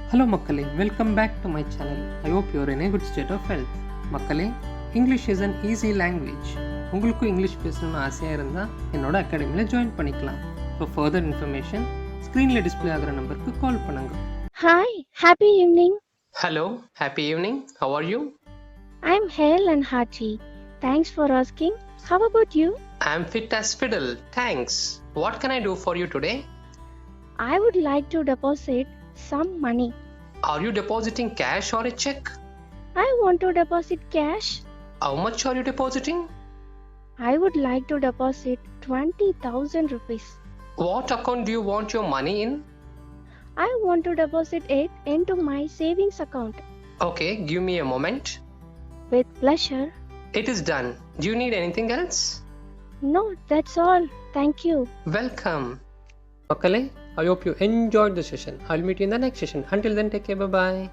Hello Makkale, welcome back to my channel. I hope you are in a good state of health. Makkale, English is an easy language. உங்களுக்கு English பேசணும்னு ஆசையாக இருந்தால் என்னோட அகாடமியில் join பண்ணிக்கலாம். For further information, ஸ்க்ரீனில் display ஆகிற நம்பருக்கு கால் பண்ணுங்க. Hi, happy evening. Hello, happy evening. How are you? I'm hale and hearty. Thanks for asking. How about you? I'm fit as fiddle. Thanks. What can I do for you today? I would like to deposit some money. Are you depositing cash or a check? I want to deposit cash. How much are you depositing? I would like to deposit 20,000 rupees. What account do you want your money in? I want to deposit it into my savings account. Okay, give me a moment. With pleasure. It is done. Do you need anything else? No, that's all. Thank you. Welcome. Makkale, I hope you enjoyed the session. I'll meet you in the next session. Until then, take care. Bye-bye.